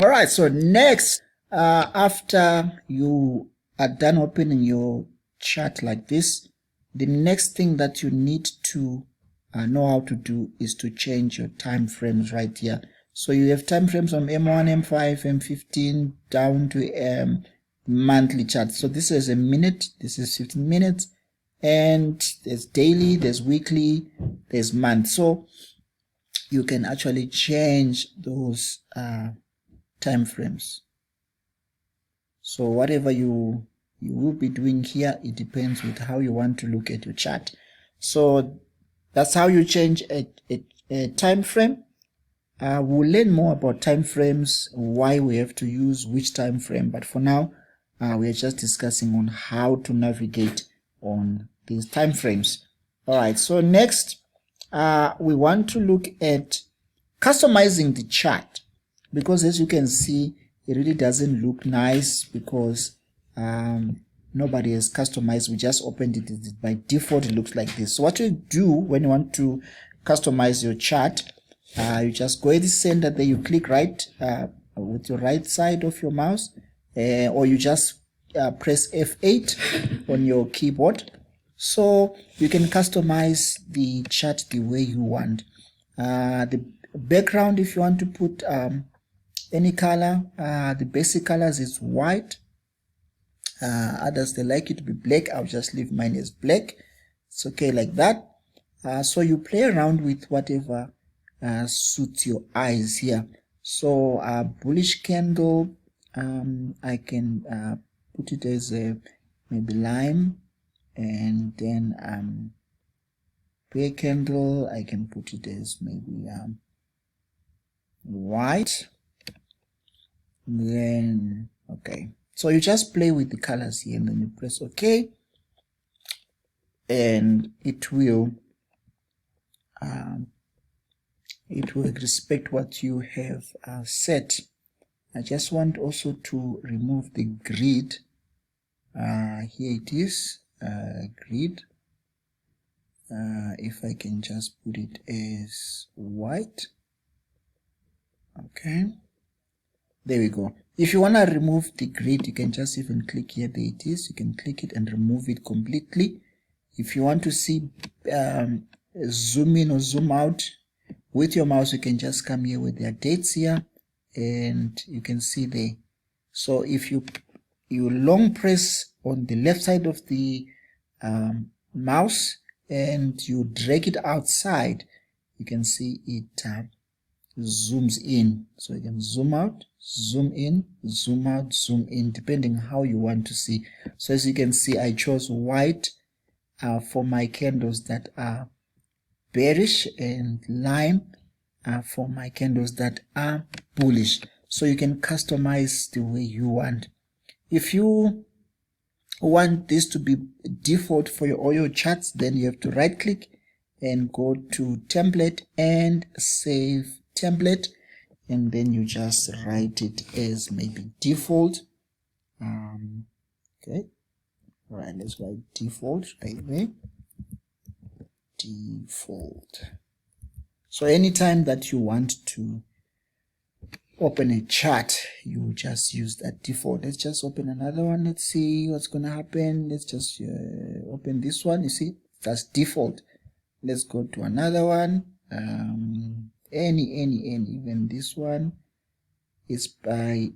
All right, so next, after you are done opening your chart like this, the next thing that you need to know how to do is to change your time frames right here. So you have time frames from M1, M5, M15 down to monthly chart. So this is a minute, this is 15 minutes, and there's daily, there's weekly, there's month. So you can actually change those time frames. So whatever you will be doing here, it depends with how you want to look at your chart. So that's how you change a time frame. We'll learn more about time frames, why we have to use which time frame, but for now we are just discussing on how to navigate on these time frames. All right, so next we want to look at customizing the chart, because as you can see, it really doesn't look nice because nobody has customized. We just opened it. By default it looks like this. So what you do when you want to customize your chart, you just go at the center there, you click right with your right side of your mouse, or you just press F8 on your keyboard. So you can customize the chart the way you want. The background, if you want to put any color, the basic colors is white. Others, they like it to be black. I'll just leave mine as black. It's okay like that. So you play around with whatever suits your eyes here. So bullish candle, I can put it as a maybe lime, and then bear candle, I can put it as maybe white. Then okay, so you just play with the colors here, and then you press OK, and it will respect what you have set. I just want also to remove the grid. Here it is, grid. If I can just put it as white. Okay, there we go. If you want to remove the grid, you can just even click here. There it is. You can click it and remove it completely. If you want to see zoom in or zoom out with your mouse, you can just come here with their dates here, and you can see there. So if you long press on the left side of the mouse and you drag it outside, you can see it zooms in. So you can zoom out, zoom in, zoom out, zoom in, depending how you want to see. So as you can see, I chose white for my candles that are bearish, and lime for my candles that are bullish. So you can customize the way you want. If you want this to be default for all your charts, then you have to right click and go to template and save template, and then you just write it as maybe default. Okay, all right, let's write default right there. Default. So anytime that you want to open a chart, you just use that default. Let's just open another one. Let's see what's gonna happen. Let's just open this one. You see, that's default. Let's go to another one. Any, even this one is by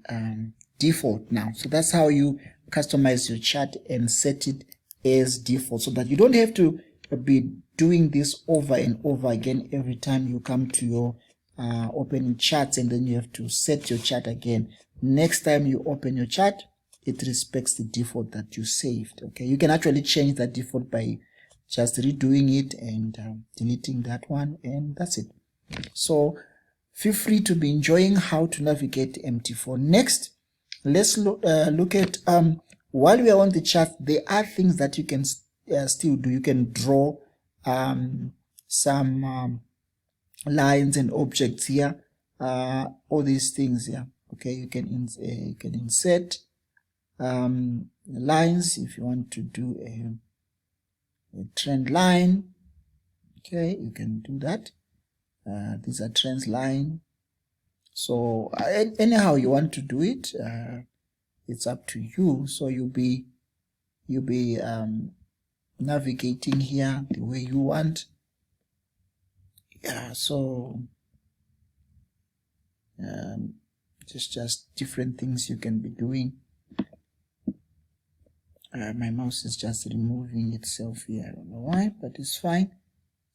default now. So that's how you customize your chart and set it as default, so that you don't have to be doing this over and over again every time you come to your opening charts, and then you have to set your chart again. Next time you open your chart, it respects the default that you saved. Okay, you can actually change that default by just redoing it and deleting that one, and that's it. So feel free to be enjoying how to navigate MT4. Next, let's look at while we are on the chart, there are things that you can still do. You can draw some lines and objects here, all these things here. Okay, you can insert lines if you want to do a trend line. Okay, you can do that. These are trend line. So anyhow you want to do it, it's up to you. So you'll be navigating here the way you want. Yeah, so just different things you can be doing. My mouse is just removing itself here. I don't know why, but it's fine.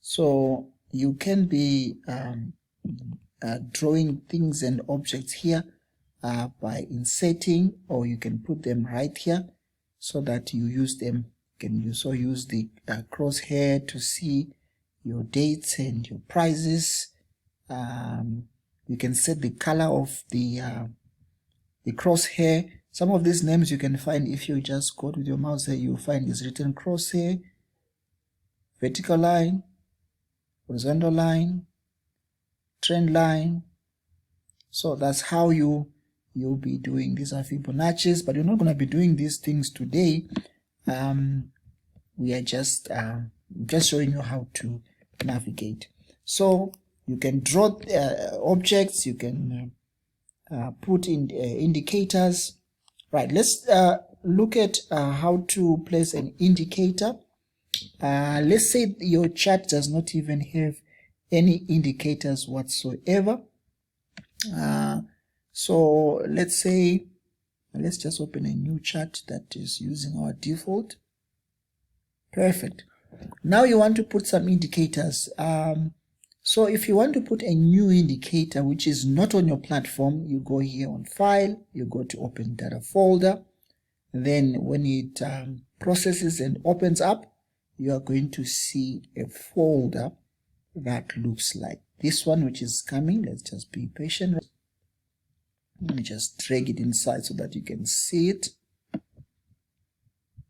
So you can be drawing things and objects here by inserting, or you can put them right here so that you use them. You can also use the crosshair to see your dates and your prices. You can set the color of the crosshair. Some of these names you can find if you just go with your mouse here. You'll find is written crosshair, vertical line, horizontal line, trend line. So that's how you'll be doing. These are Fibonacci's, but you're not going to be doing these things today. We are just showing you how to navigate. So you can draw objects, you can put in indicators. Right, let's look at how to place an indicator. Let's say your chart does not even have any indicators whatsoever. So let's say, let's just open a new chart that is using our default. Perfect. Now you want to put some indicators. So if you want to put a new indicator which is not on your platform, you go here on File, you go to Open Data Folder. Then when it processes and opens up, you are going to see a folder that looks like this one, which is coming. Let's just be patient. Let me just drag it inside so that you can see it.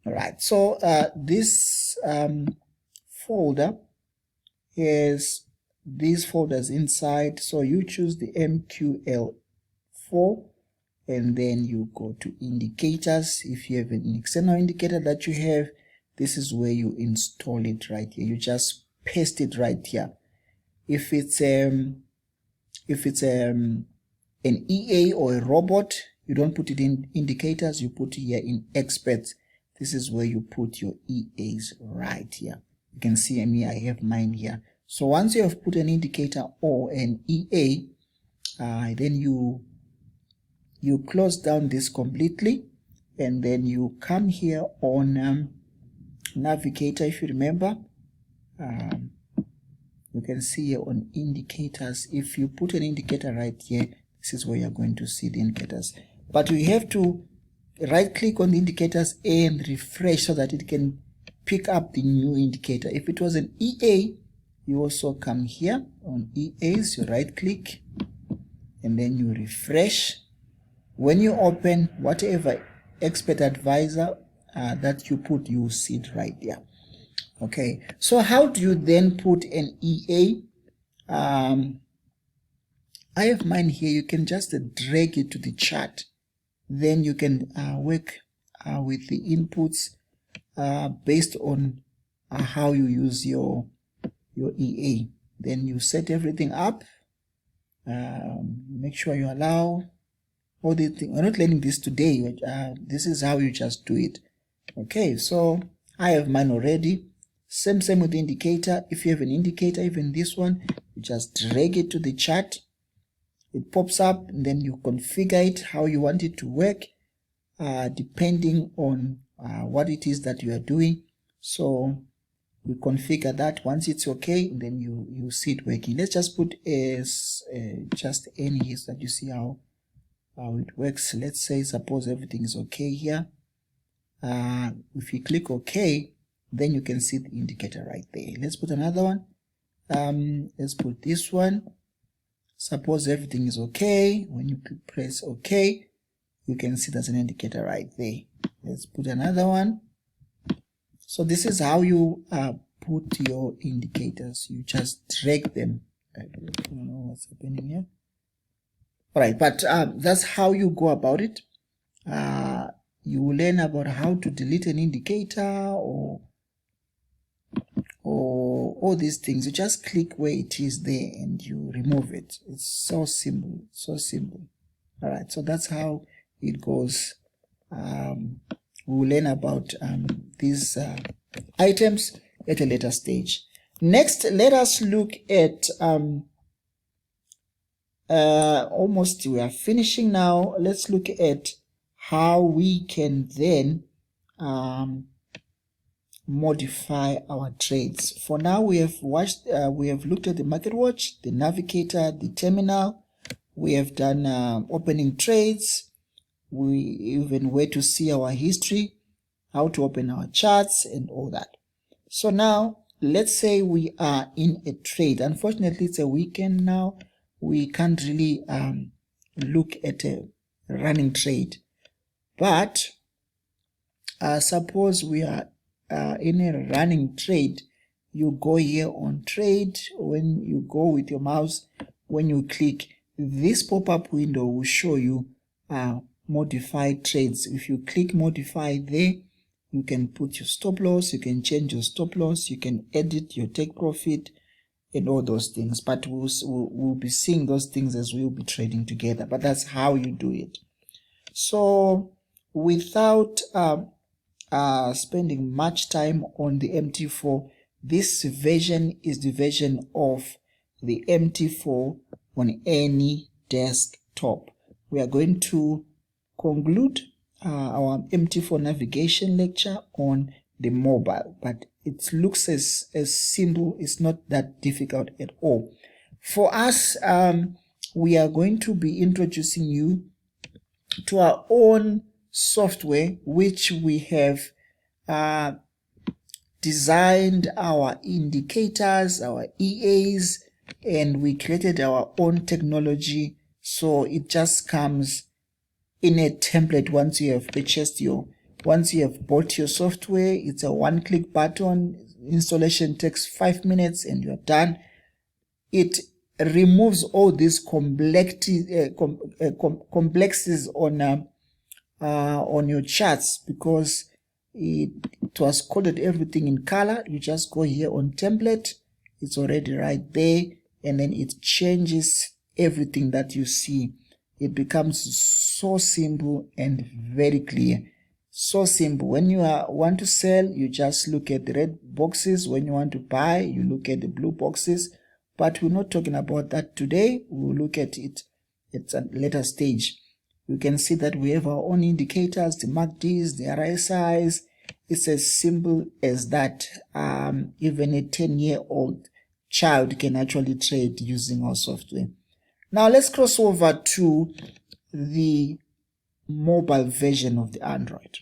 All right, so this folder is these folders inside. So you choose the MQL4 and then you go to indicators. If you have an external indicator that you have, this is where you install it right here. You just paste it right here. If it's an EA or a robot, you don't put it in indicators, you put it here in experts. This is where you put your EAs right here. You can see me, I have mine here. So once you have put an indicator or an EA, then you close down this completely, and then you come here on navigator. If you remember, you can see here on indicators, if you put an indicator right here, this is where you're going to see the indicators. But you have to right click on the indicators and refresh so that it can pick up the new indicator. If it was an EA, you also come here on EAs, you right click and then you refresh. When you open whatever expert advisor that you put, you will see it right there. Okay, so how do you then put an EA? I have mine here. You can just drag it to the chart. Then you can work with the inputs based on how you use your EA. Then you set everything up. Make sure you allow all the things. We're not learning this today. This is how you just do it. Okay, so I have mine already. Same with the indicator. If you have an indicator, even this one, you just drag it to the chart. It pops up, and then you configure it how you want it to work, depending on what it is that you are doing. So you configure that. Once it's okay, then you see it working. Let's just put as just any here so that you see how it works. Let's say suppose everything is okay here. If you click OK, then you can see the indicator right there. Let's put another one. Let's put this one. Suppose everything is okay. When you press OK, you can see there's an indicator right there. Let's put another one. So this is how you put your indicators. You just drag them. I don't know what's happening here. All right, but that's how you go about it. You will learn about how to delete an indicator or all these things, you just click where it is there and you remove it. It's so simple, so simple. All right, so that's how it goes. We'll learn about these items at a later stage. Next, let us look at almost we are finishing now. Let's look at how we can then modify our trades. For now, we have looked at the market watch, the navigator, the terminal. We have done opening trades. We even where to see our history, how to open our charts and all that. So now let's say we are in a trade. Unfortunately, it's a weekend now. We can't really look at a running trade. But suppose we are in a running trade. You go here on trade. When you go with your mouse, when you click, this pop-up window will show you modify trades. If you click modify there, you can put your stop loss, you can change your stop loss, you can edit your take profit and all those things. But we'll be seeing those things as we'll be trading together. But that's how you do it. So without spending much time on the MT4, this version is the version of the MT4 on any desktop. We are going to conclude our MT4 navigation lecture on the mobile, but it looks as simple. It's not that difficult at all. For us, we are going to be introducing you to our own software, which we have designed our indicators, our EAs, and we created our own technology. So it just comes in a template. Once you have bought your software, it's a one-click button. Installation takes 5 minutes and you're done. It removes all these complexities on your charts, because it was coded everything in color. You just go here on template, it's already right there, and then it changes everything that you see. It becomes so simple and very clear. So simple. When you want to sell, you just look at the red boxes. When you want to buy, you look at the blue boxes. But we're not talking about that today. We'll look at it at a later stage. You can see that we have our own indicators, the MACDs, the RSIs. It's as simple as that. Even a 10-year-old child can actually trade using our software. Now let's cross over to the mobile version of the Android.